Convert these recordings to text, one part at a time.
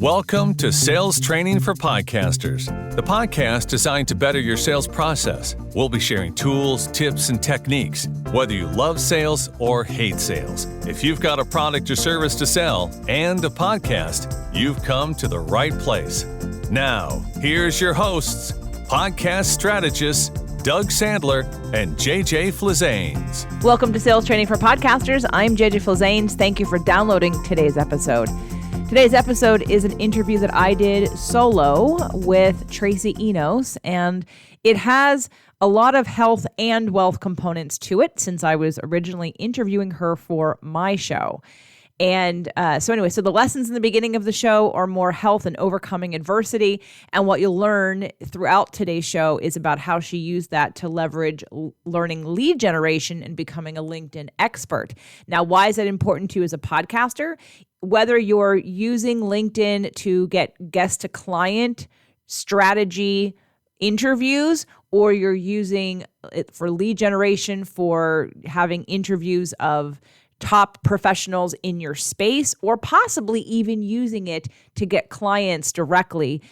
Welcome to Sales Training for Podcasters, the podcast designed to better your sales process. We'll be sharing tools, tips, and techniques, whether you love sales or hate sales. If you've got a product or service to sell and a podcast, you've come to the right place. Now, here's your hosts, podcast strategists, Doug Sandler and JJ Flizanes. Welcome to Sales Training for Podcasters. I'm JJ Flizanes. Thank you for downloading today's episode. Today's episode is an interview that I did solo with Tracy Enos, and it has a lot of health and wealth components to it since I was originally interviewing her for my show. And so the lessons in the beginning of the show are more health and overcoming adversity. And what you'll learn throughout today's show is about how she used that to leverage learning lead generation and becoming a LinkedIn expert. Now, why is that important to you as a podcaster? Whether you're using LinkedIn to get guest to client strategy interviews, or you're using it for lead generation for having interviews of top professionals in your space, or possibly even using it to get clients directly,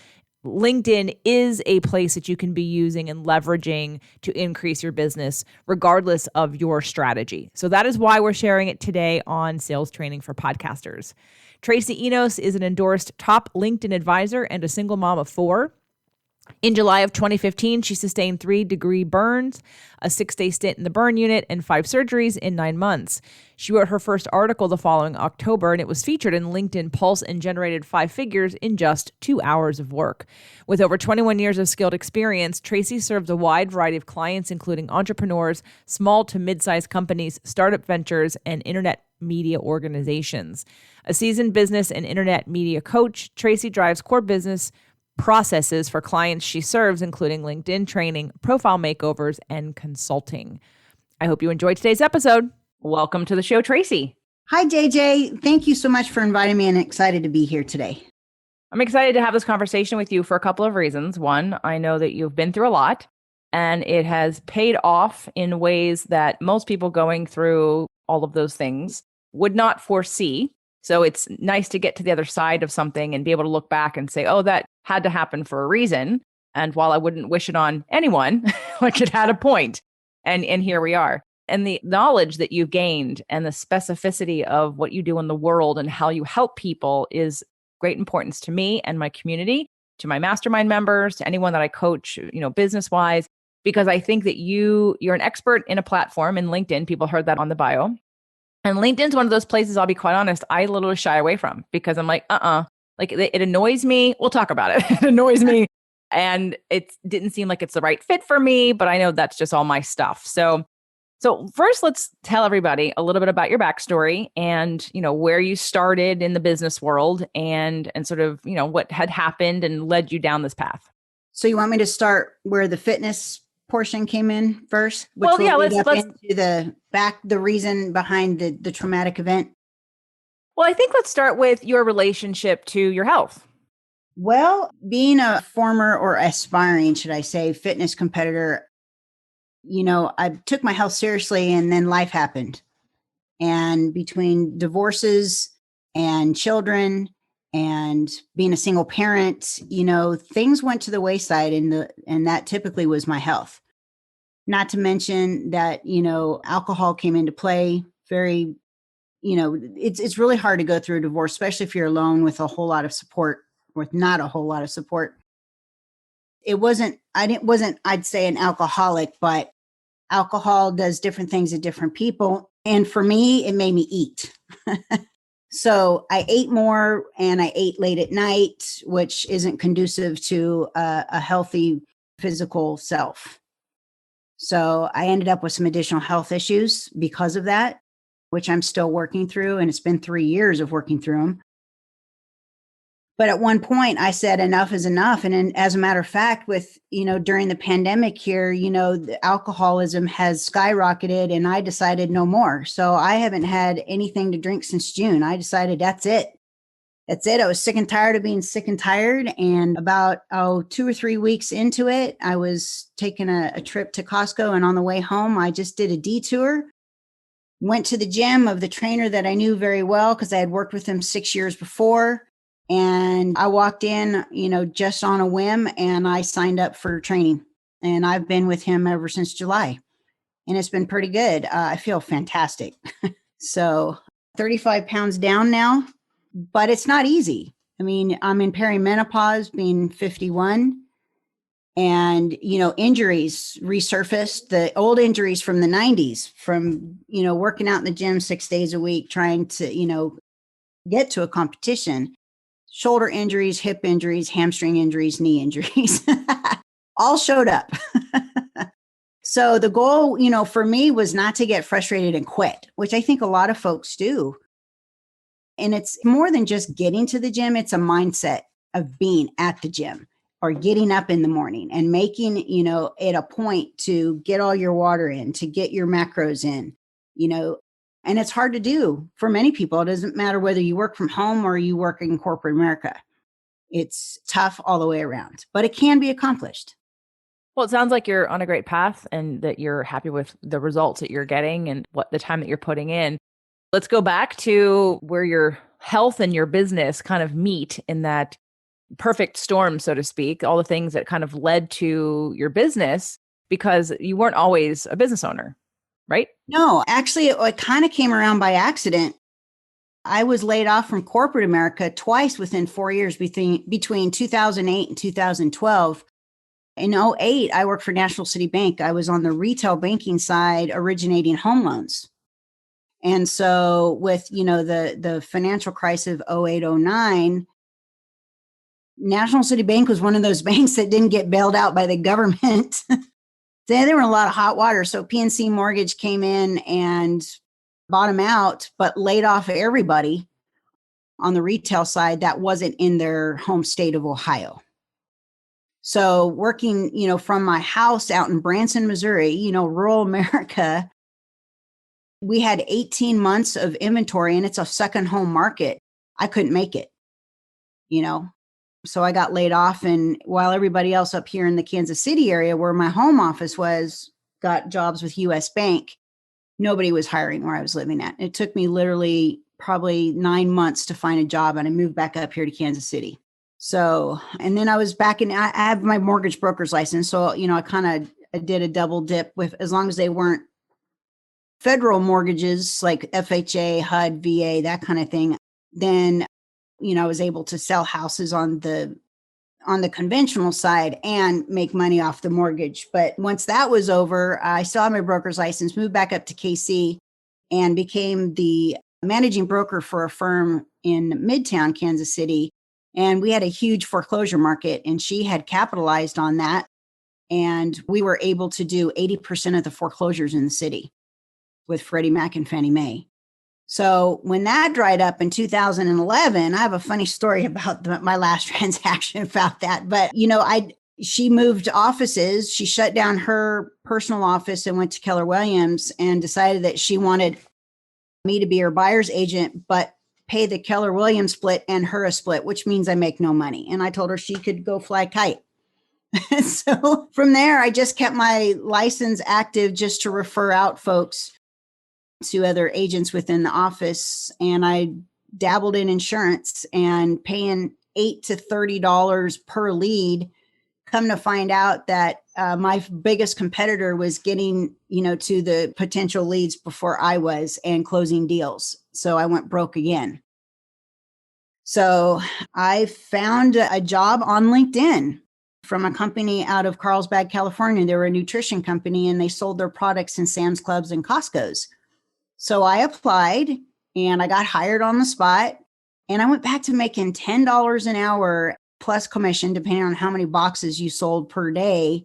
LinkedIn is a place that you can be using and leveraging to increase your business regardless of your strategy. So that is why we're sharing it today on Sales Training for Podcasters. Tracy Enos is an endorsed top LinkedIn advisor and a single mom of 4. In July of 2015, she sustained 3-degree burns, a 6-day stint in the burn unit, and 5 surgeries in 9 months. She wrote her first article the following October, and it was featured in LinkedIn Pulse and generated 5 figures in just 2 hours of work. With over 21 years of skilled experience, Tracy serves a wide variety of clients, including entrepreneurs, small to mid-sized companies, startup ventures, and internet media organizations. A seasoned business and internet media coach, Tracy drives core business processes for clients she serves, including LinkedIn training, profile makeovers, and consulting. I hope you enjoyed today's episode. Welcome to the show, Tracy. Hi, JJ. Thank you so much for inviting me and excited to be here today. I'm excited to have this conversation with you for a couple of reasons. One, I know that you've been through a lot and it has paid off in ways that most people going through all of those things would not foresee. So it's nice to get to the other side of something and be able to look back and say, oh, that had to happen for a reason. And while I wouldn't wish it on anyone, like it had a point. And here we are. And the knowledge that you've gained and the specificity of what you do in the world and how you help people is great importance to me and my community, to my mastermind members, to anyone that I coach, business-wise, because I think that you're an expert in a platform in LinkedIn. People heard that on the bio. And LinkedIn's one of those places, I'll be quite honest, I literally shy away from because I'm like, like it annoys me. We'll talk about it. It annoys me. And it didn't seem like it's the right fit for me, but I know that's just all my stuff. So first, let's tell everybody a little bit about your backstory and, where you started in the business world and sort of, what had happened and led you down this path. So you want me to start where the fitness portion came in first? Well, yeah, let's into the reason behind the traumatic event. Well, I think let's start with your relationship to your health. Well, being a former or aspiring, should I say, fitness competitor, I took my health seriously and then life happened. And between divorces and children and being a single parent, things went to the wayside and that typically was my health. Not to mention that, alcohol came into play very, it's really hard to go through a divorce, especially if you're alone with a whole lot of support, with not a whole lot of support. I'd say an alcoholic, but alcohol does different things to different people. And for me, it made me eat. So I ate more and I ate late at night, which isn't conducive to a healthy physical self. So I ended up with some additional health issues because of that, which I'm still working through. And it's been 3 years of working through them. But at one point I said, enough is enough. And then, as a matter of fact, with, during the pandemic here, the alcoholism has skyrocketed and I decided no more. So I haven't had anything to drink since June. I decided that's it. That's it. I was sick and tired of being sick and tired. And about 2 or 3 weeks into it, I was taking a trip to Costco. And on the way home, I just did a detour, went to the gym of the trainer that I knew very well because I had worked with him 6 years before. And I walked in, just on a whim, and I signed up for training. And I've been with him ever since July. And it's been pretty good. I feel fantastic. So 35 pounds down now, but it's not easy. I mean, I'm in perimenopause, being 51. And, injuries resurfaced, the old injuries from the 90s, from, working out in the gym 6 days a week, trying to, get to a competition. Shoulder injuries, hip injuries, hamstring injuries, knee injuries, all showed up. So the goal, for me was not to get frustrated and quit, which I think a lot of folks do. And it's more than just getting to the gym. It's a mindset of being at the gym or getting up in the morning and making, it a point to get all your water in, to get your macros in, and it's hard to do for many people. It doesn't matter whether you work from home or you work in corporate America. It's tough all the way around, but it can be accomplished. Well, it sounds like you're on a great path and that you're happy with the results that you're getting and what the time that you're putting in. Let's go back to where your health and your business kind of meet in that perfect storm, so to speak, all the things that kind of led to your business, because you weren't always a business owner, right? No, actually, it kind of came around by accident. I was laid off from corporate America twice within 4 years between 2008 and 2012. In 2008, I worked for National City Bank. I was on the retail banking side, originating home loans. And so with, the financial crisis of 2008, 2009, National City Bank was one of those banks that didn't get bailed out by the government. There were a lot of hot water. So PNC Mortgage came in and bought them out, but laid off everybody on the retail side that wasn't in their home state of Ohio. So working, from my house out in Branson, Missouri, rural America, we had 18 months of inventory and it's a second home market. I couldn't make it, So I got laid off, and while everybody else up here in the Kansas City area where my home office was, got jobs with US Bank, nobody was hiring where I was living at. It took me literally probably 9 months to find a job, and I moved back up here to Kansas City. So, and then I was back I have my mortgage broker's license. So, I kind of did a double dip with, as long as they weren't federal mortgages like FHA, HUD, VA, that kind of thing. Then, I was able to sell houses on the conventional side and make money off the mortgage. But once that was over, I still had my broker's license, moved back up to KC, and became the managing broker for a firm in Midtown, Kansas City. And we had a huge foreclosure market, and she had capitalized on that. And we were able to do 80% of the foreclosures in the city with Freddie Mac and Fannie Mae. So when that dried up in 2011, I have a funny story about my last transaction about that. But, she moved offices. She shut down her personal office and went to Keller Williams and decided that she wanted me to be her buyer's agent, but pay the Keller Williams split and her a split, which means I make no money. And I told her she could go fly a kite. So from there, I just kept my license active just to refer out folks to other agents within the office. And I dabbled in insurance and paying $8 to $30 per lead. Come to find out that my biggest competitor was getting, to the potential leads before I was and closing deals. So I went broke again. So I found a job on LinkedIn from a company out of Carlsbad, California. They were a nutrition company and they sold their products in Sam's Clubs and Costco's. So I applied and I got hired on the spot, and I went back to making $10 an hour plus commission, depending on how many boxes you sold per day.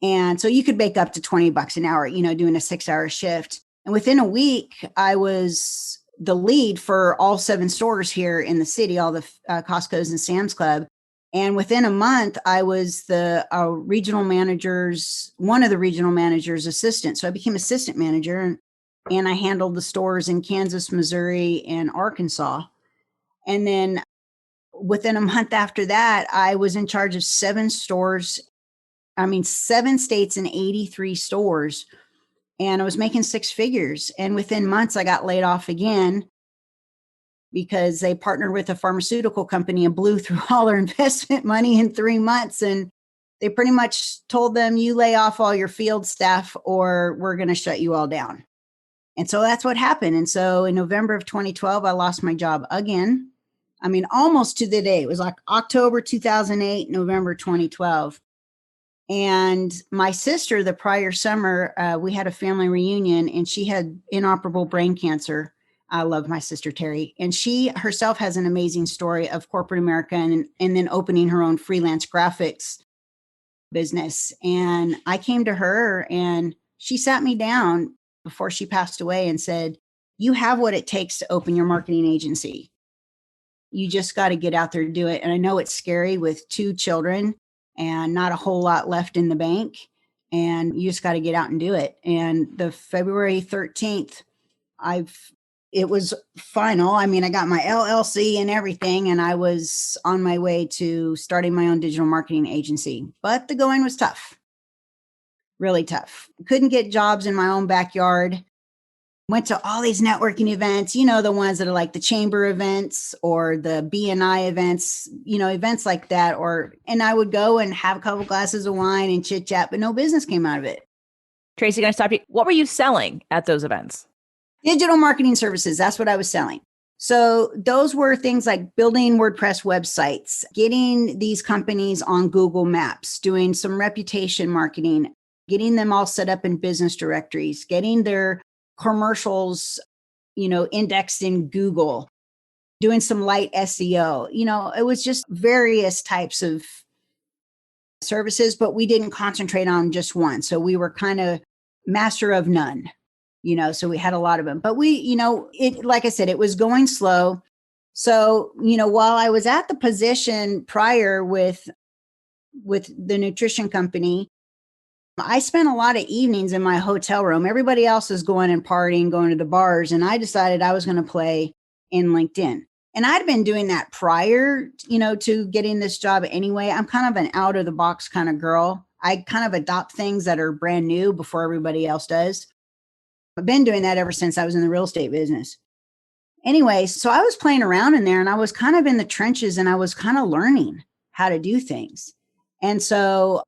And so you could make up to $20 an hour, doing a 6-hour shift. And within a week, I was the lead for all 7 stores here in the city, all the Costco's and Sam's Club. And within a month, I was the regional manager's, one of the regional manager's assistant. So I became assistant manager, and I handled the stores in Kansas, Missouri, and Arkansas. And then within a month after that, I was in charge of 7 stores. 7 states and 83 stores. And I was making 6 figures. And within months, I got laid off again. because they partnered with a pharmaceutical company and blew through all their investment money in 3 months. And they pretty much told them, you lay off all your field staff or we're going to shut you all down. And so that's what happened. And so in November of 2012, I lost my job again. I mean, almost to the day. It was like October 2008, November 2012. And my sister, the prior summer, we had a family reunion and she had inoperable brain cancer. I love my sister, Terry. And she herself has an amazing story of corporate America and then opening her own freelance graphics business. And I came to her and she sat me down before she passed away and said, you have what it takes to open your marketing agency. You just got to get out there and do it. And I know it's scary with 2 children and not a whole lot left in the bank. And you just got to get out and do it. And the February 13th, it was final. I mean, I got my LLC and everything, and I was on my way to starting my own digital marketing agency. But the going was tough, really tough. Couldn't get jobs in my own backyard. Went to all these networking events, the ones that are like the chamber events or the BNI events, events like that. And I would go and have a couple glasses of wine and chit chat, but no business came out of it. Tracy, can I stop you? What were you selling at those events? Digital marketing services. That's what I was selling. So those were things like building WordPress websites, getting these companies on Google Maps, doing some reputation marketing, getting them all set up in business directories, getting their commercials, indexed in Google, doing some light SEO. It was just various types of services, but we didn't concentrate on just one. So we were kind of master of none, so we had a lot of them. But like I said, it was going slow. So, while I was at the position prior with the nutrition company, I spent a lot of evenings in my hotel room. Everybody else is going and partying, going to the bars. And I decided I was going to play in LinkedIn. And I'd been doing that prior, to getting this job anyway. I'm kind of an out of the box kind of girl. I kind of adopt things that are brand new before everybody else does. I've been doing that ever since I was in the real estate business. Anyway, so I was playing around in there and I was kind of in the trenches and I was kind of learning how to do things. And so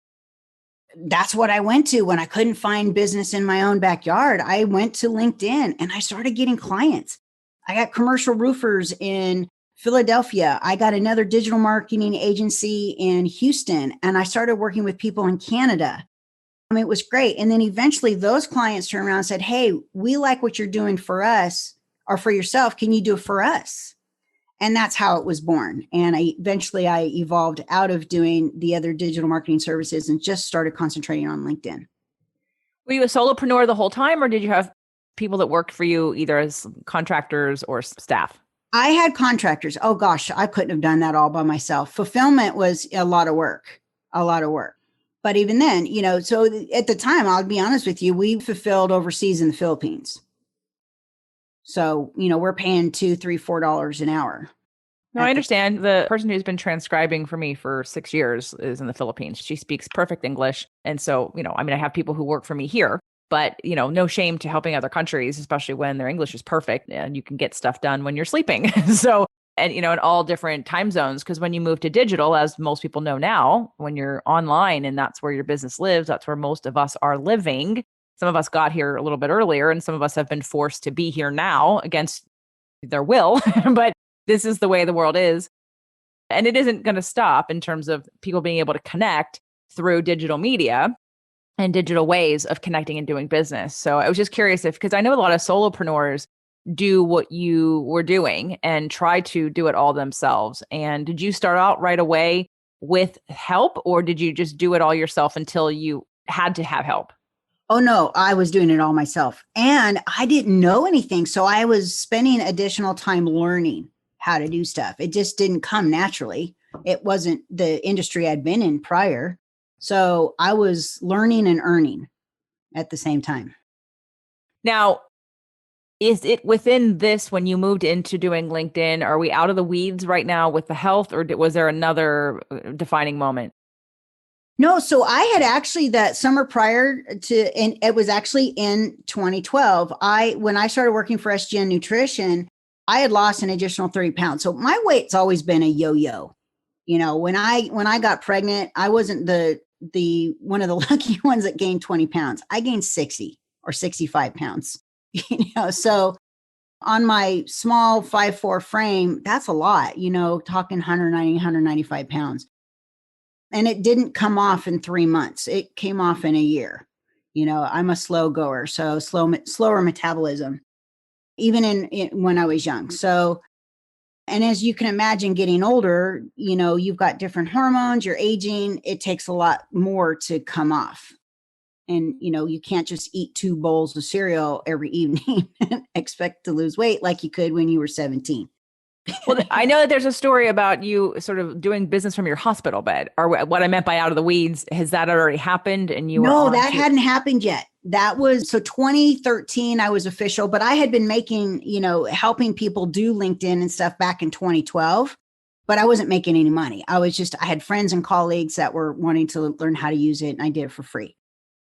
that's what I went to when I couldn't find business in my own backyard. I went to LinkedIn and I started getting clients. I got commercial roofers in Philadelphia. I got another digital marketing agency in Houston, and I started working with people in Canada. It was great. And then eventually those clients turned around and said, hey, we like what you're doing for us or for yourself. Can you do it for us? And that's how it was born. And I evolved out of doing the other digital marketing services and just started concentrating on LinkedIn. Were you a solopreneur the whole time, or did you have people that worked for you either as contractors or staff? I had contractors. Oh gosh, I couldn't have done that all by myself. Fulfillment was a lot of work. But even then, so at the time, I'll be honest with you, we fulfilled overseas in the Philippines. So, we're paying $2, $3, $4 an hour. No, I understand. The person who's been transcribing for me for 6 years is in the Philippines. She speaks perfect English. And so, I have people who work for me here, but, no shame to helping other countries, especially when their English is perfect and you can get stuff done when you're sleeping. And, in all different time zones, because when you move to digital, as most people know now, when you're online and that's where your business lives, that's where most of us are living. Some of us got here a little bit earlier, and some of us have been forced to be here now against their will. But this is the way the world is. And it isn't going to stop in terms of people being able to connect through digital media and digital ways of connecting and doing business. So I was just curious because I know a lot of solopreneurs do what you were doing and try to do it all themselves. And did you start out right away with help, or did you just do it all yourself until you had to have help? Oh, no, I was doing it all myself and I didn't know anything. So I was spending additional time learning how to do stuff. It just didn't come naturally. It wasn't the industry I'd been in prior. So I was learning and earning at the same time. Now, is it within this when you moved into doing LinkedIn? Are we out of the weeds right now with the health, or was there another defining moment? No, so I had actually that summer prior to, and it was actually in 2012. When I started working for SGN Nutrition, I had lost an additional 30 pounds. So my weight's always been a yo-yo. When I got pregnant, I wasn't the one of the lucky ones that gained 20 pounds. I gained 60 or 65 pounds. So on my small 5'4" frame, that's a lot, talking 190, 195 pounds. And it didn't come off in 3 months. It came off in a year. I'm a slow goer, so slower metabolism, even in when I was young. So, and as you can imagine, getting older, you've got different hormones, you're aging, it takes a lot more to come off. And, you can't just eat 2 bowls of cereal every evening and expect to lose weight like you could when you were 17. Well, I know that there's a story about you sort of doing business from your hospital bed, or what I meant by out of the weeds. Has that already happened? And you No, that hadn't happened yet. That was, so 2013, I was official, but I had been making, helping people do LinkedIn and stuff back in 2012, but I wasn't making any money. I had friends and colleagues that were wanting to learn how to use it, and I did it for free.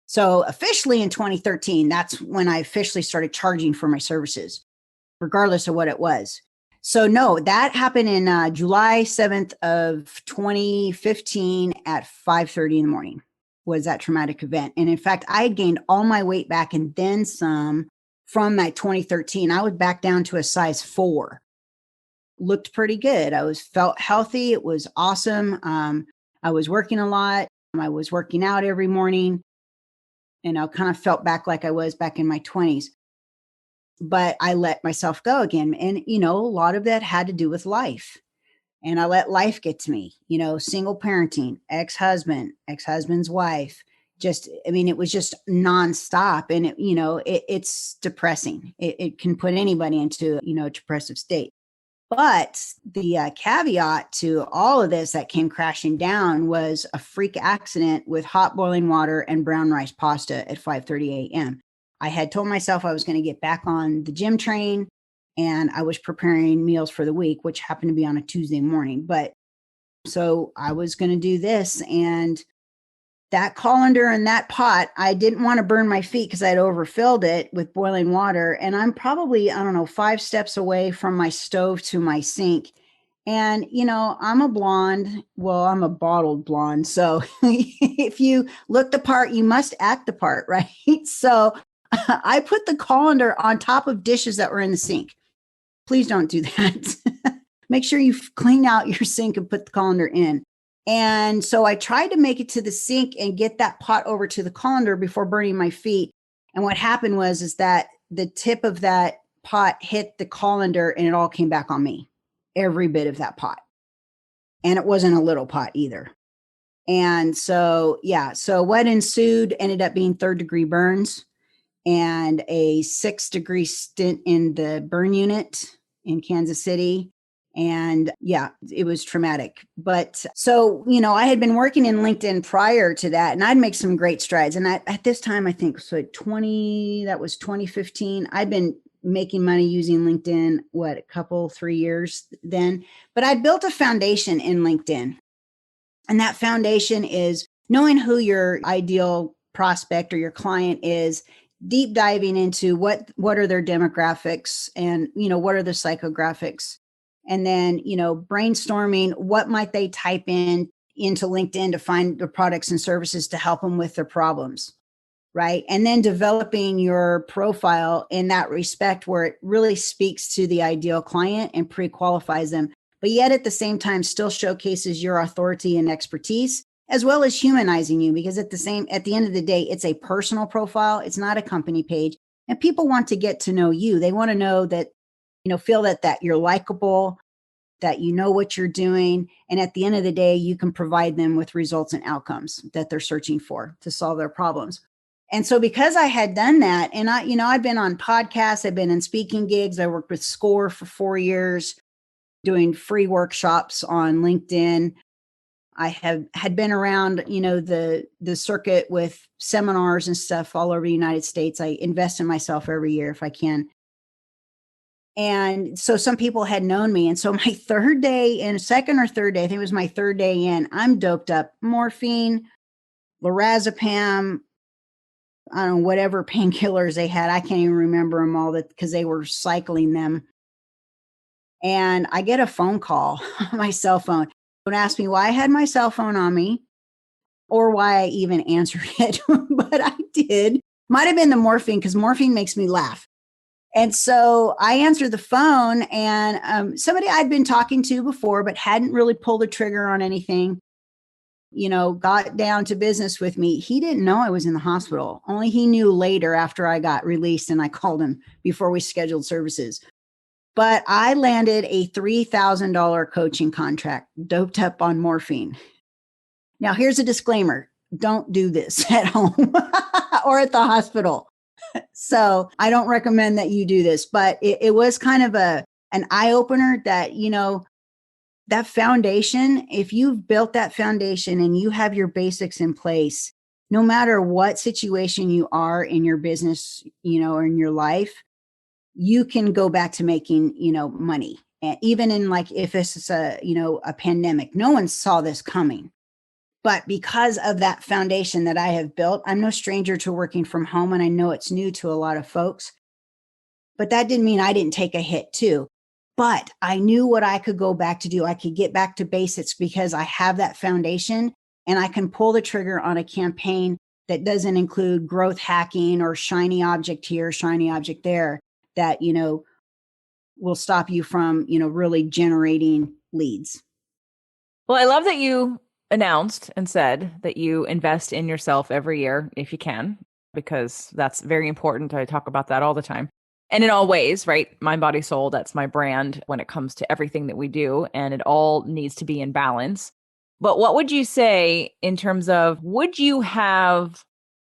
So officially in 2013, that's when I officially started charging for my services, regardless of what it was. So no, that happened in July 7th of 2015 at 5:30 in the morning was that traumatic event. And in fact, I had gained all my weight back and then some from that 2013. I was back down to a size 4. Looked pretty good. Felt healthy. It was awesome. I was working a lot. I was working out every morning. And I kind of felt back like I was back in my 20s. But I let myself go again. And, a lot of that had to do with life. And I let life get to me, single parenting, ex-husband's wife. It was just nonstop. And, it's depressing. It can put anybody into, a depressive state. But the caveat to all of this that came crashing down was a freak accident with hot boiling water and brown rice pasta at 5:30 a.m. I had told myself I was going to get back on the gym train, and I was preparing meals for the week, which happened to be on a Tuesday morning. But so I was going to do this, and that colander and that pot, I didn't want to burn my feet because I'd overfilled it with boiling water. And I'm probably, 5 steps away from my stove to my sink. And, I'm a blonde. Well, I'm a bottled blonde. So if you look the part, you must act the part, right? So I put the colander on top of dishes that were in the sink. Please don't do that. Make sure you clean out your sink and put the colander in. And so I tried to make it to the sink and get that pot over to the colander before burning my feet. And what happened is that the tip of that pot hit the colander and it all came back on me, every bit of that pot. And it wasn't a little pot either. And so, so what ensued ended up being 3rd-degree burns and a 6-degree stint in the burn unit in Kansas City. And it was traumatic. But so, I had been working in LinkedIn prior to that, and I'd make some great strides. And at this time, I think, that was 2015. I'd been making money using LinkedIn, 3 years then. But I built a foundation in LinkedIn. And that foundation is knowing who your ideal prospect or your client is, deep diving into what are their demographics and, what are the psychographics. And then, brainstorming what might they type into LinkedIn to find the products and services to help them with their problems, right? And then developing your profile in that respect where it really speaks to the ideal client and pre-qualifies them, but yet at the same time still showcases your authority and expertise, as well as humanizing you, because at the end of the day, it's a personal profile. It's not a company page. And people want to get to know you. They want to know that, feel that you're likable, that you know what you're doing. And at the end of the day, you can provide them with results and outcomes that they're searching for to solve their problems. And so because I had done that, and I'd been on podcasts, I've been in speaking gigs. I worked with SCORE for 4 years, doing free workshops on LinkedIn. I had been around, the circuit with seminars and stuff all over the United States. I invest in myself every year if I can. And so some people had known me. And so my second or third day, I think it was my 3rd day in, I'm doped up. Morphine, lorazepam, I don't know, whatever painkillers they had. I can't even remember them all because they were cycling them. And I get a phone call on my cell phone. Don't ask me why I had my cell phone on me or why I even answered it, but I did. Might have been the morphine because morphine makes me laugh. And so I answered the phone, and somebody I'd been talking to before, but hadn't really pulled the trigger on anything, got down to business with me. He didn't know I was in the hospital. Only he knew later after I got released, and I called him before we scheduled services. But I landed a $3,000 coaching contract doped up on morphine. Now, here's a disclaimer. Don't do this at home or at the hospital. So I don't recommend that you do this, but it was kind of an eye opener that, that foundation, if you've built that foundation and you have your basics in place, no matter what situation you are in your business, or in your life, you can go back to making, money. And even in like, if it's a pandemic, no one saw this coming. But because of that foundation that I have built, I'm no stranger to working from home. And I know it's new to a lot of folks, but that didn't mean I didn't take a hit too. But I knew what I could go back to do. I could get back to basics because I have that foundation, and I can pull the trigger on a campaign that doesn't include growth hacking or shiny object here, shiny object there that, will stop you from, really generating leads. Well, I love that you announced and said that you invest in yourself every year if you can, because that's very important. I talk about that all the time. And in all ways, right? Mind, body, soul, that's my brand when it comes to everything that we do. And it all needs to be in balance. But what would you say in terms of, would you have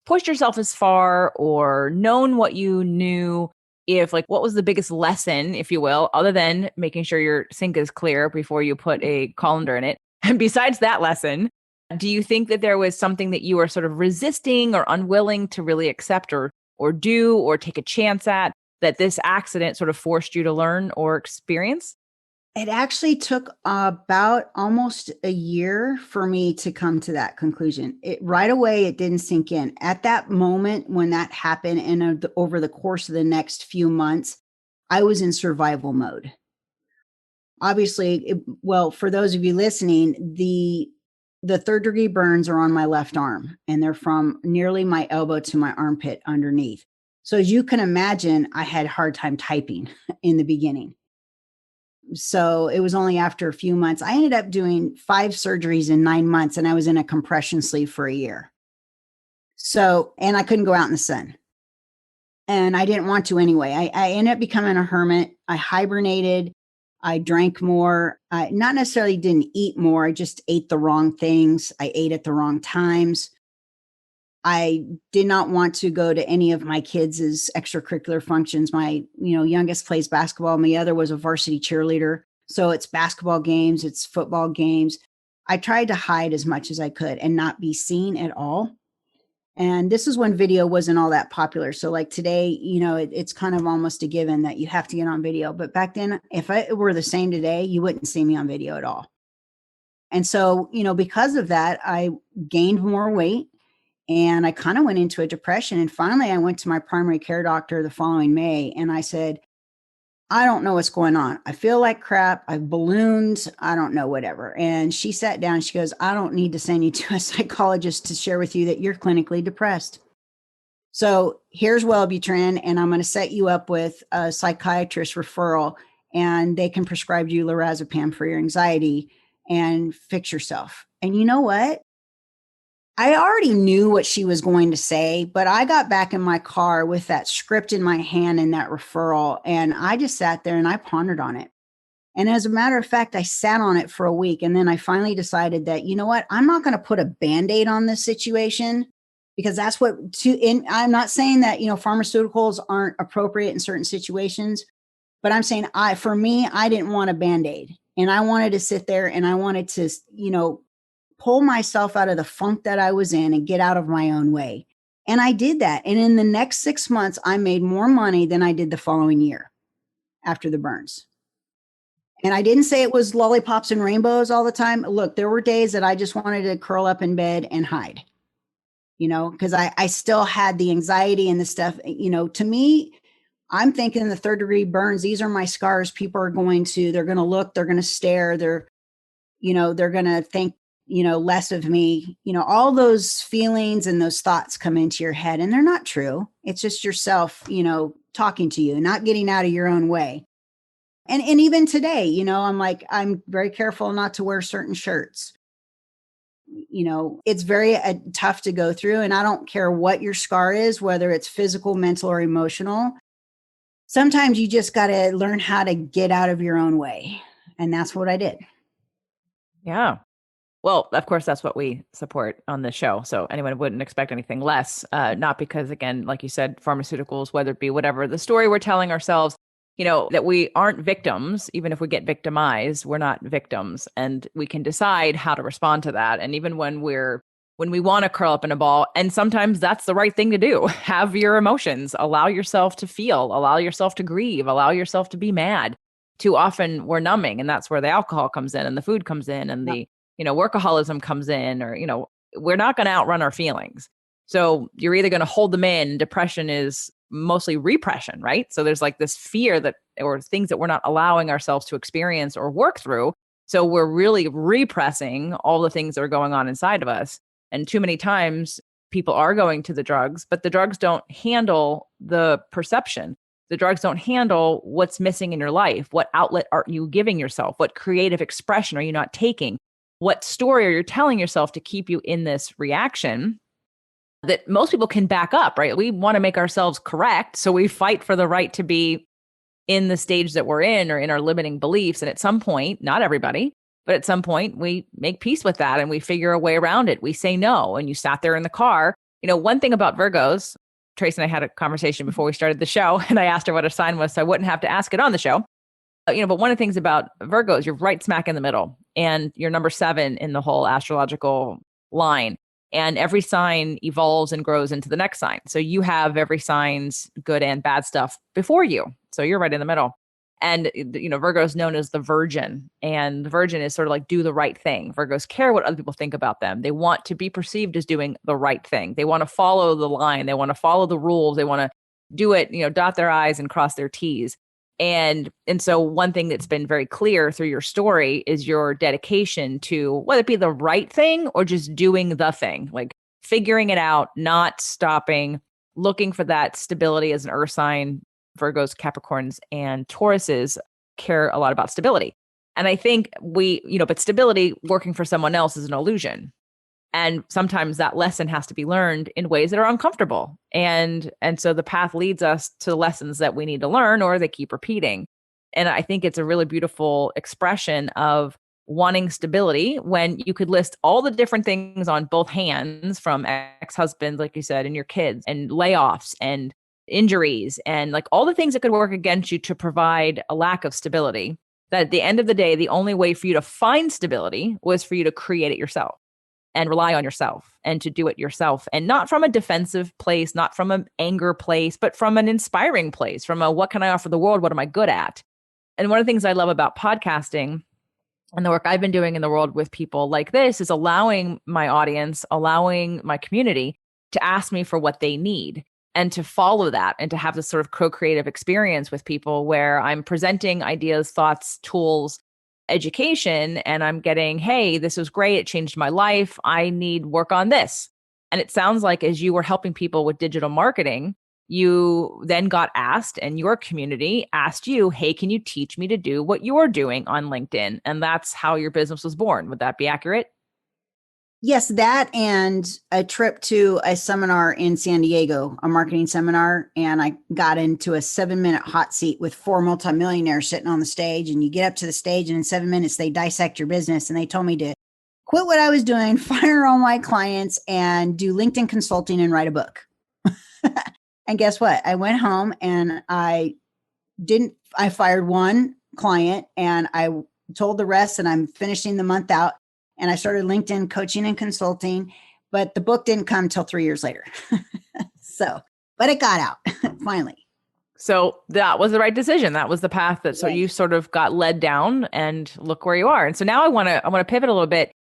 pushed yourself as far or known what you knew if, like, what was the biggest lesson, if you will, other than making sure your sink is clear before you put a colander in it? And besides that lesson, do you think that there was something that you were sort of resisting or unwilling to really accept or do or take a chance at, that this accident sort of forced you to learn or experience? It actually took about almost a year for me to come to that conclusion. Right away, it didn't sink in. At that moment when that happened, and over the course of the next few months, I was in survival mode. Obviously, for those of you listening, the third degree burns are on my left arm, and they're from nearly my elbow to my armpit underneath. So as you can imagine, I had a hard time typing in the beginning. So it was only after a few months. I ended up doing 5 surgeries in 9 months, and I was in a compression sleeve for a year. So, and I couldn't go out in the sun. And I didn't want to anyway. I ended up becoming a hermit. I hibernated. I drank more. I not necessarily didn't eat more. I just ate the wrong things. I ate at the wrong times. I did not want to go to any of my kids' extracurricular functions. My, youngest plays basketball. My other was a varsity cheerleader. So it's basketball games, it's football games. I tried to hide as much as I could and not be seen at all. And this is when video wasn't all that popular. So like today, it's kind of almost a given that you have to get on video. But back then, if it were the same today, you wouldn't see me on video at all. And so, because of that, I gained more weight. And I kind of went into a depression. And finally, I went to my primary care doctor the following May. And I said, I don't know what's going on. I feel like crap. I've ballooned. I don't know, whatever. And she sat down. She goes, I don't need to send you to a psychologist to share with you that you're clinically depressed. So here's Wellbutrin, and I'm going to set you up with a psychiatrist referral, and they can prescribe you lorazepam for your anxiety and fix yourself. And you know what? I already knew what she was going to say, but I got back in my car with that script in my hand and that referral, and I just sat there and I pondered on it. And as a matter of fact, I sat on it for a week, and then I finally decided that, you know what, I'm not going to put a Band-Aid on this situation, because that's I'm not saying that, pharmaceuticals aren't appropriate in certain situations, but I'm saying for me, I didn't want a Band-Aid, and I wanted to sit there and I wanted to, pull myself out of the funk that I was in and get out of my own way. And I did that. And in the next 6 months, I made more money than I did the following year after the burns. And I didn't say it was lollipops and rainbows all the time. Look, there were days that I just wanted to curl up in bed and hide, because I still had the anxiety and the stuff. To me, I'm thinking the 3rd-degree burns, these are my scars. People are they're going to look, they're going to stare, they're going to think, less of me. All those feelings and those thoughts come into your head, and they're not true. It's just yourself, talking to you, not getting out of your own way. And even today, I'm very careful not to wear certain shirts. It's very tough to go through, and I don't care what your scar is, whether it's physical, mental, or emotional. Sometimes you just got to learn how to get out of your own way. And that's what I did. Yeah. Well, of course, that's what we support on this show. So anyone wouldn't expect anything less. Not because, again, like you said, pharmaceuticals, whether it be whatever the story we're telling ourselves, that we aren't victims. Even if we get victimized, we're not victims, and we can decide how to respond to that. And even when we want to curl up in a ball, and sometimes that's the right thing to do. Have your emotions, allow yourself to feel, allow yourself to grieve, allow yourself to be mad. Too often we're numbing, and that's where the alcohol comes in and the food comes in and the, workaholism comes in, or, we're not going to outrun our feelings. So you're either going to hold them in. Depression is mostly repression, right? So there's like this fear or things that we're not allowing ourselves to experience or work through. So we're really repressing all the things that are going on inside of us. And too many times people are going to the drugs, but the drugs don't handle the perception. The drugs don't handle what's missing in your life. What outlet are you giving yourself? What creative expression are you not taking? What story are you telling yourself to keep you in this reaction that most people can back up, right? We want to make ourselves correct. So we fight for the right to be in the stage that we're in or in our limiting beliefs. And at some point, not everybody, but at some point we make peace with that and we figure a way around it. We say no. And you sat there in the car. One thing about Virgos, Tracy and I had a conversation before we started the show, and I asked her what her sign was so I wouldn't have to ask it on the show. But one of the things about Virgos, you're right smack in the middle, and you're number 7 in the whole astrological line. And every sign evolves and grows into the next sign. So you have every sign's good and bad stuff before you. So you're right in the middle. And, Virgo is known as the virgin, and the virgin is sort of like do the right thing. Virgos care what other people think about them. They want to be perceived as doing the right thing. They want to follow the line. They want to follow the rules. They want to do it, dot their I's and cross their T's. And so one thing that's been very clear through your story is your dedication to whether it be the right thing or just doing the thing, like figuring it out, not stopping, looking for that stability as an earth sign. Virgos, Capricorns, and Tauruses care a lot about stability. And I think but stability working for someone else is an illusion. And sometimes that lesson has to be learned in ways that are uncomfortable. And so the path leads us to the lessons that we need to learn, or they keep repeating. And I think it's a really beautiful expression of wanting stability when you could list all the different things on both hands, from ex-husbands, like you said, and your kids, and layoffs and injuries, and like all the things that could work against you to provide a lack of stability. That at the end of the day, the only way for you to find stability was for you to create it yourself and rely on yourself and to do it yourself, and not from a defensive place, not from an anger place, but from an inspiring place, from a what can I offer the world? What am I good at? And one of the things I love about podcasting and the work I've been doing in the world with people like this is allowing my audience, allowing my community to ask me for what they need and to follow that and to have this sort of co-creative experience with people where I'm presenting ideas, thoughts, tools, education, and I'm getting, hey, this was great. It changed my life. I need work on this. And it sounds like as you were helping people with digital marketing, you then got asked, and your community asked you, hey, can you teach me to do what you're doing on LinkedIn? And that's how your business was born. Would that be accurate? Yes, that and a trip to a seminar in San Diego, a marketing seminar. And I got into a 7-minute hot seat with 4 multimillionaires sitting on the stage. And you get up to the stage, and in 7 minutes, they dissect your business. And they told me to quit what I was doing, fire all my clients, and do LinkedIn consulting and write a book. And guess what? I went home and I fired one client, and I told the rest, and I'm finishing the month out. And I started LinkedIn coaching and consulting, but the book didn't come till 3 years later. But it got out finally. So that was the right decision. That was the path that, so you sort of got led down, and look where you are. And so now I want to pivot a little bit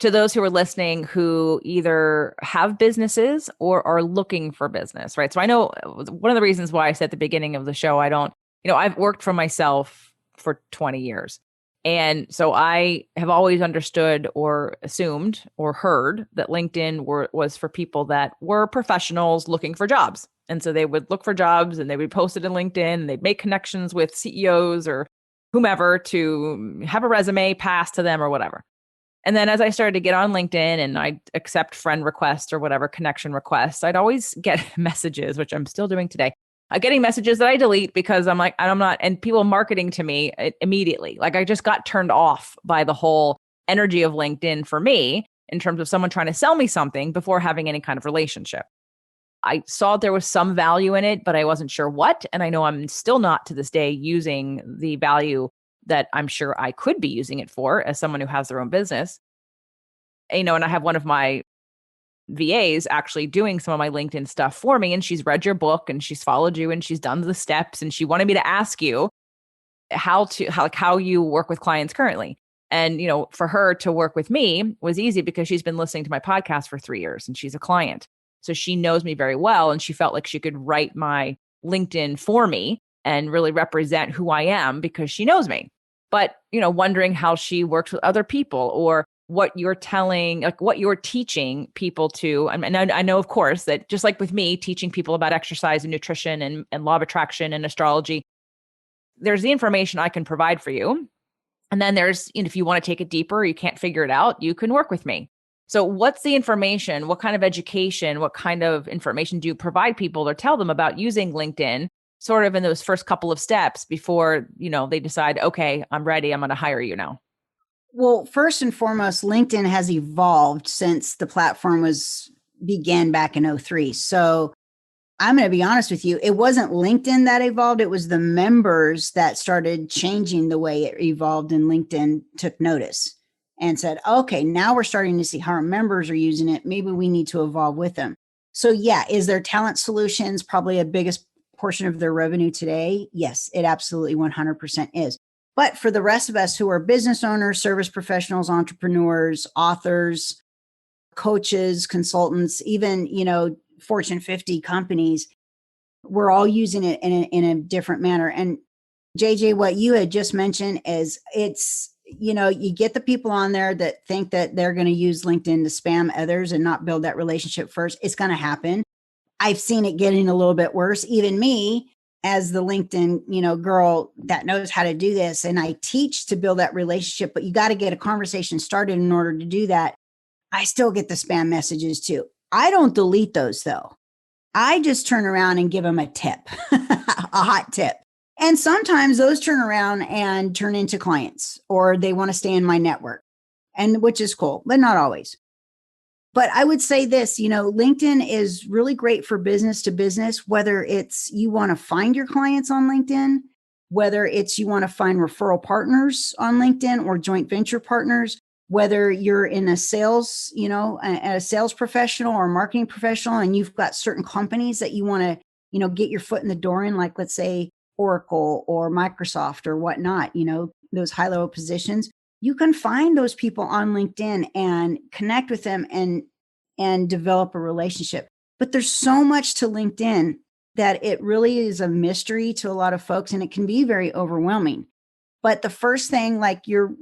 to those who are listening who either have businesses or are looking for business, right? So I know one of the reasons why I said at the beginning of the show, I've worked for myself for 20 years. And so I have always understood or assumed or heard that LinkedIn was for people that were professionals looking for jobs. And so they would look for jobs and they would post it in LinkedIn and they'd make connections with CEOs or whomever to have a resume passed to them or whatever. And then as I started to get on LinkedIn and I'd accept friend requests or whatever connection requests, I'd always get messages, which I'm still doing today. Getting messages that I delete because I'm like, I'm not, and people marketing to me immediately. Like I just got turned off by the whole energy of LinkedIn for me in terms of someone trying to sell me something before having any kind of relationship. I saw there was some value in it, but I wasn't sure what. And I know I'm still not to this day using the value that I'm sure I could be using it for as someone who has their own business. And I have one of my VAs actually doing some of my LinkedIn stuff for me. And she's read your book and she's followed you and she's done the steps. And she wanted me to ask you how you work with clients currently. And, for her to work with me was easy because she's been listening to my podcast for 3 years and she's a client. So she knows me very well. And she felt like she could write my LinkedIn for me and really represent who I am because she knows me. But, wondering how she works with other people or what you're telling, like what you're teaching people to. And I know, of course, that just like with me, teaching people about exercise and nutrition and law of attraction and astrology, there's the information I can provide for you. And then there's, if you want to take it deeper, you can't figure it out, you can work with me. So what's the information? What kind of education, what kind of information do you provide people or tell them about using LinkedIn sort of in those first couple of steps before, they decide, okay, I'm ready, I'm going to hire you now? Well, first and foremost, LinkedIn has evolved since the platform began back in 2003. So I'm going to be honest with you. It wasn't LinkedIn that evolved. It was the members that started changing the way it evolved, and LinkedIn took notice and said, okay, now we're starting to see how our members are using it. Maybe we need to evolve with them. So yeah, is their talent solutions probably a biggest portion of their revenue today? Yes, it absolutely 100% is. But for the rest of us who are business owners, service professionals, entrepreneurs, authors, coaches, consultants, even, Fortune 50 companies, we're all using it in a different manner. And JJ, what you had just mentioned is you get the people on there that think that they're going to use LinkedIn to spam others and not build that relationship first. It's going to happen. I've seen it getting a little bit worse. Even me, as the LinkedIn, girl that knows how to do this. And I teach to build that relationship, but you got to get a conversation started in order to do that. I still get the spam messages too. I don't delete those though. I just turn around and give them a tip, a hot tip. And sometimes those turn around and turn into clients, or they want to stay in my network, and which is cool, but not always. But I would say this, LinkedIn is really great for business to business, whether it's you want to find your clients on LinkedIn, whether it's you want to find referral partners on LinkedIn or joint venture partners, whether you're in a sales, a sales professional or marketing professional, and you've got certain companies that you want to, get your foot in the door in, like let's say Oracle or Microsoft or whatnot, those high level positions. You can find those people on LinkedIn and connect with them and develop a relationship. But there's so much to LinkedIn that it really is a mystery to a lot of folks, and it can be very overwhelming. But the first thing, like your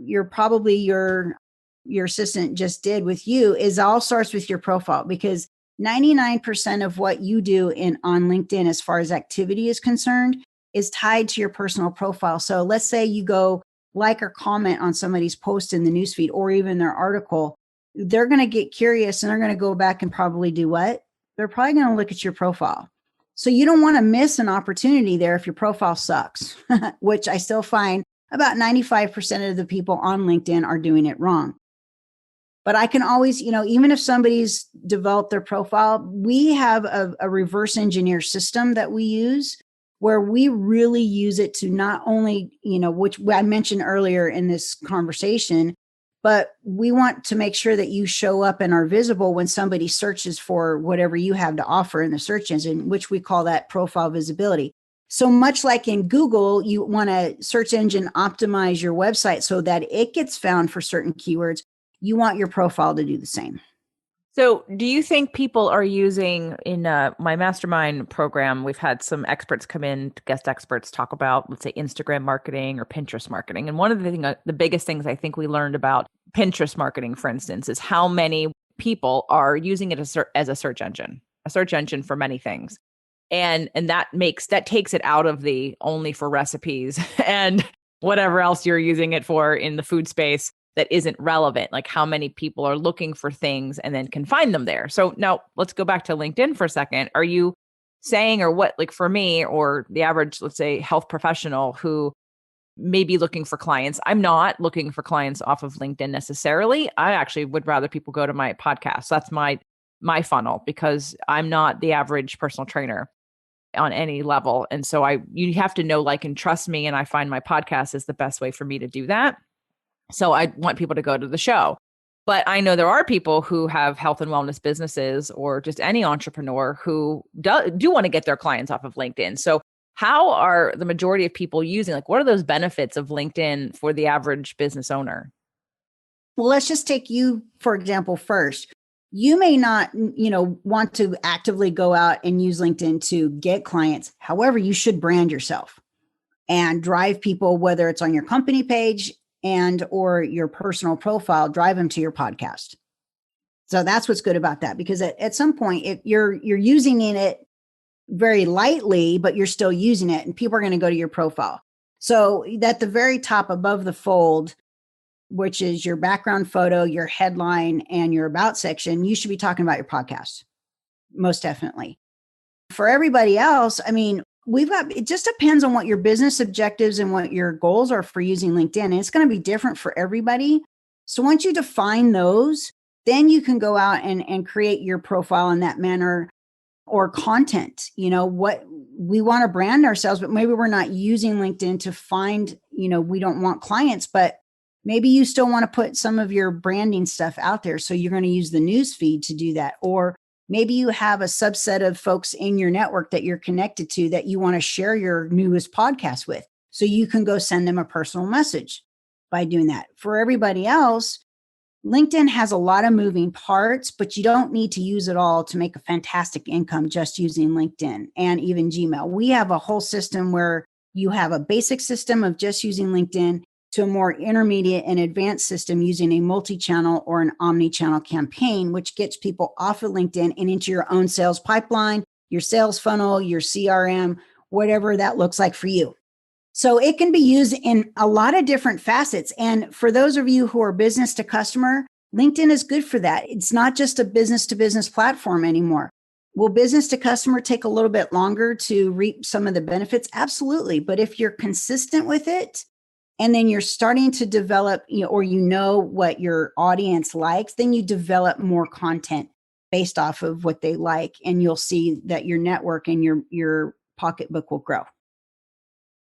assistant just did with you, is all starts with your profile, because 99% of what you do on LinkedIn as far as activity is concerned is tied to your personal profile. So let's say you go like or comment on somebody's post in the newsfeed or even their article, they're going to get curious and they're going to go back and probably do what? They're probably going to look at your profile. So you don't want to miss an opportunity there if your profile sucks, which I still find about 95% of the people on LinkedIn are doing it wrong. But I can always, even if somebody's developed their profile, we have a reverse engineer system that we use where we really use it to not only, which I mentioned earlier in this conversation, but we want to make sure that you show up and are visible when somebody searches for whatever you have to offer in the search engine, which we call that profile visibility. So much like in Google, you want to search engine optimize your website so that it gets found for certain keywords. you want your profile to do the same. So do you think people are using in my mastermind program, we've had some experts come in, guest experts talk about, let's say, Instagram marketing or Pinterest marketing. And one of the biggest things I think we learned about Pinterest marketing, for instance, is how many people are using it as a search engine for many things. And that takes it out of the only for recipes and whatever else you're using it for in the food space that isn't relevant, like how many people are looking for things and then can find them there. So now let's go back to LinkedIn for a second. Are you saying, or what, like for me or the average, let's say, health professional who may be looking for clients? I'm not looking for clients off of LinkedIn necessarily. I actually would rather people go to my podcast. So that's my funnel, because I'm not the average personal trainer on any level. And so you have to know, like, and trust me. And I find my podcast is the best way for me to do that. So I want people to go to the show. But I know there are people who have health and wellness businesses, or just any entrepreneur who do want to get their clients off of LinkedIn. So how are the majority of people using, like, what are those benefits of LinkedIn for the average business owner? Well, let's just take you, for example, first. You may not, want to actively go out and use LinkedIn to get clients. However, you should brand yourself and drive people, whether it's on your company page and or your personal profile, drive them to your podcast. So that's what's good about that, because at some point, if you're using it very lightly, but you're still using it, and people are going to go to your profile. So at the very top above the fold, which is your background photo, your headline, and your about section, you should be talking about your podcast. Most definitely. For everybody else, I mean, it just depends on what your business objectives and what your goals are for using LinkedIn. And it's going to be different for everybody. So once you define those, then you can go out and create your profile in that manner, or content. What we want to brand ourselves, but maybe we're not using LinkedIn to find, we don't want clients, but maybe you still want to put some of your branding stuff out there. So you're going to use the news feed to do that. Or maybe you have a subset of folks in your network that you're connected to that you want to share your newest podcast with. So you can go send them a personal message by doing that. For everybody else, LinkedIn has a lot of moving parts, but you don't need to use it all to make a fantastic income just using LinkedIn and even Gmail. We have a whole system where you have a basic system of just using LinkedIn to a more intermediate and advanced system using a multi-channel or an omni-channel campaign, which gets people off of LinkedIn and into your own sales pipeline, your sales funnel, your CRM, whatever that looks like for you. So it can be used in a lot of different facets. And for those of you who are business to customer, LinkedIn is good for that. It's not just a business to business platform anymore. Will business to customer take a little bit longer to reap some of the benefits? Absolutely. But if you're consistent with it, and then you're starting to develop, or what your audience likes, then you develop more content based off of what they like. And you'll see that your network and your pocketbook will grow.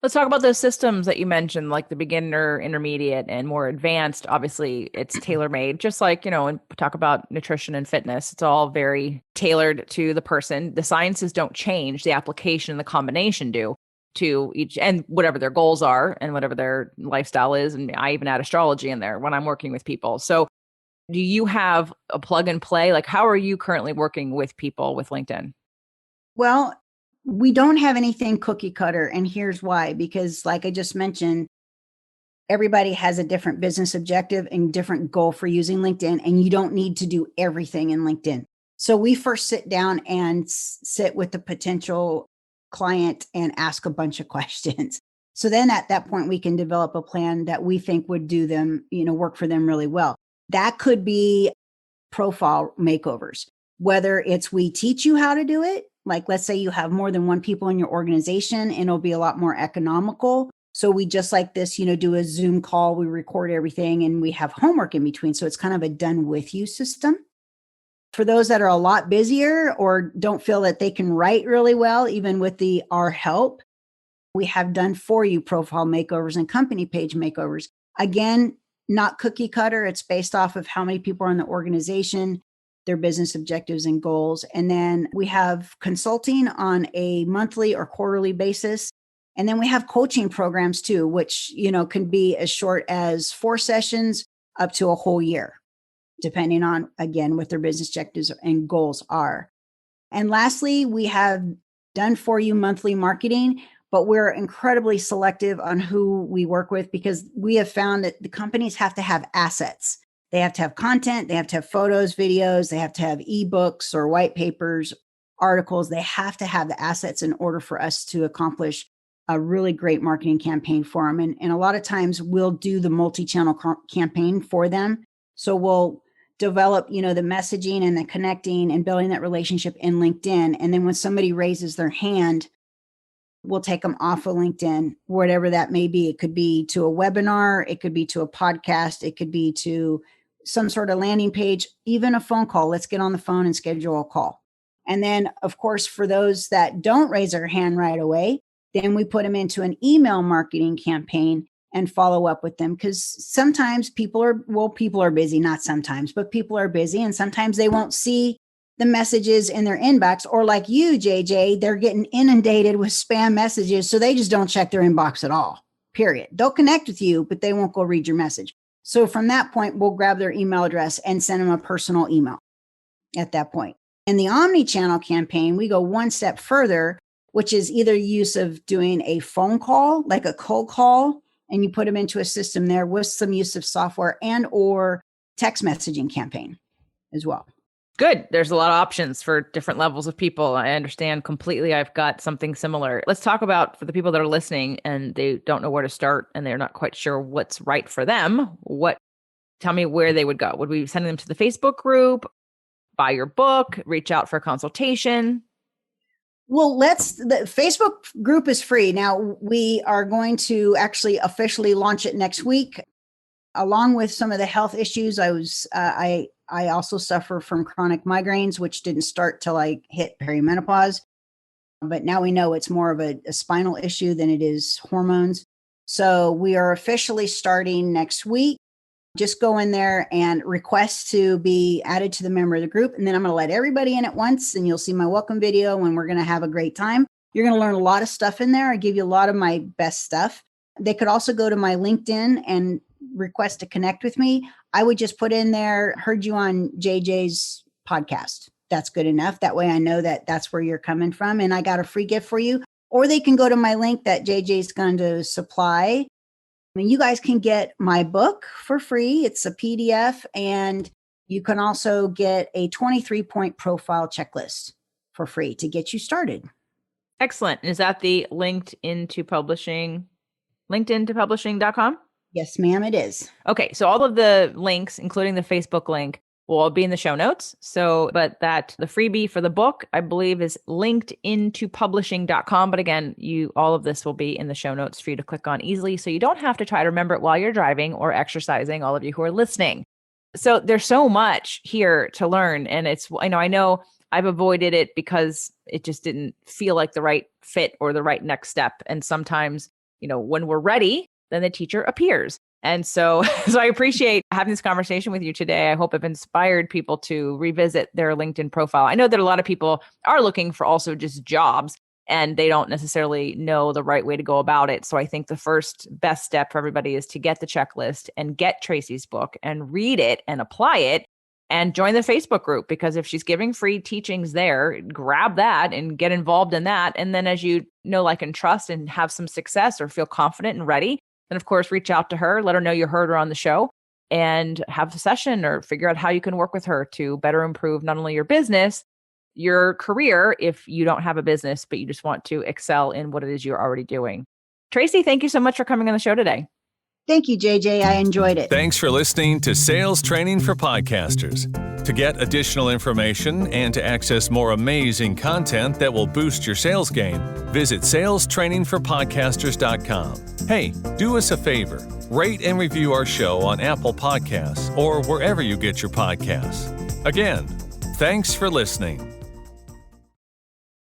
Let's talk about those systems that you mentioned, like the beginner, intermediate, and more advanced. Obviously, it's tailor-made, just like, and talk about nutrition and fitness. It's all very tailored to the person. The sciences don't change. The application and the combination do to each, and whatever their goals are and whatever their lifestyle is. And I even add astrology in there when I'm working with people. So do you have a plug and play? Like, how are you currently working with people with LinkedIn? Well, we don't have anything cookie cutter. And here's why, because like I just mentioned, everybody has a different business objective and different goal for using LinkedIn, and you don't need to do everything in LinkedIn. So we first sit down and sit with the potential client and ask a bunch of questions. So then at that point, we can develop a plan that we think would do them, work for them really well. That could be profile makeovers, whether it's we teach you how to do it. Like, let's say you have more than one people in your organization, and it'll be a lot more economical. So we just like this, do a Zoom call, we record everything, and we have homework in between. So it's kind of a done with you system. For those that are a lot busier or don't feel that they can write really well, even with our help, we have done for you profile makeovers and company page makeovers. Again, not cookie cutter. It's based off of how many people are in the organization, their business objectives and goals. And then we have consulting on a monthly or quarterly basis. And then we have coaching programs too, which, can be as short as 4 sessions up to a whole year. depending on, again, what their business objectives and goals are. And lastly, we have done for you monthly marketing, but we're incredibly selective on who we work with because we have found that the companies have to have assets. They have to have content, they have to have photos, videos, they have to have ebooks or white papers, articles. They have to have the assets in order for us to accomplish a really great marketing campaign for them. And a lot of times we'll do the multi-channel campaign for them. So we'll develop, the messaging and the connecting and building that relationship in LinkedIn. And then when somebody raises their hand, we'll take them off of LinkedIn, whatever that may be. It could be to a webinar, it could be to a podcast, it could be to some sort of landing page, even a phone call. Let's get on the phone and schedule a call. And then, of course, for those that don't raise their hand right away, then we put them into an email marketing campaign and follow up with them. Because sometimes people are busy, not sometimes, but people are busy. And sometimes they won't see the messages in their inbox, or like you, JJ, they're getting inundated with spam messages. So they just don't check their inbox at all, period. They'll connect with you, but they won't go read your message. So from that point, we'll grab their email address and send them a personal email at that point. In the omni-channel campaign, we go one step further, which is either use of doing a phone call, like a cold call, and you put them into a system there with some use of software and or text messaging campaign as well. Good. There's a lot of options for different levels of people. I understand completely. I've got something similar. Let's talk about, for the people that are listening and they don't know where to start and they're not quite sure what's right for them, tell me where they would go. Would we send them to the Facebook group, buy your book, reach out for a consultation? Well, the Facebook group is free. Now we are going to actually officially launch it next week. Along with some of the health issues, I also suffer from chronic migraines, which didn't start till I hit perimenopause. But now we know it's more of a spinal issue than it is hormones. So we are officially starting next week. Just go in there and request to be added to the member of the group. And then I'm going to let everybody in at once and you'll see my welcome video and we're going to have a great time. You're going to learn a lot of stuff in there. I give you a lot of my best stuff. They could also go to my LinkedIn and request to connect with me. I would just put in there, heard you on JJ's podcast. That's good enough. That way I know that that's where you're coming from and I got a free gift for you. Or they can go to my link that JJ's going to supply. I mean, you guys can get my book for free. It's a PDF and you can also get a 23-point profile checklist for free to get you started. Excellent. Is that the LinkedIn to publishing.com? Yes, ma'am, it is. Okay. So all of the links, including the Facebook link, will all be in the show notes. But the freebie for the book, I believe, is linkedintopublishing.com. But again, all of this will be in the show notes for you to click on easily. So you don't have to try to remember it while you're driving or exercising, all of you who are listening. So there's so much here to learn. And I know I've avoided it because it just didn't feel like the right fit or the right next step. And sometimes, when we're ready, then the teacher appears. And so I appreciate having this conversation with you today. I hope I've inspired people to revisit their LinkedIn profile. I know that a lot of people are looking for also just jobs and they don't necessarily know the right way to go about it. So I think the first best step for everybody is to get the checklist and get Tracy's book and read it and apply it and join the Facebook group, because if she's giving free teachings there, grab that and get involved in that. And then as you know, like, and trust and have some success or feel confident and ready, then of course, reach out to her, let her know you heard her on the show and have a session or figure out how you can work with her to better improve not only your business, your career, if you don't have a business, but you just want to excel in what it is you're already doing. Tracy, thank you so much for coming on the show today. Thank you, JJ. I enjoyed it. Thanks for listening to Sales Training for Podcasters. To get additional information and to access more amazing content that will boost your sales game, visit salestrainingforpodcasters.com. Hey, do us a favor. Rate and review our show on Apple Podcasts or wherever you get your podcasts. Again, thanks for listening.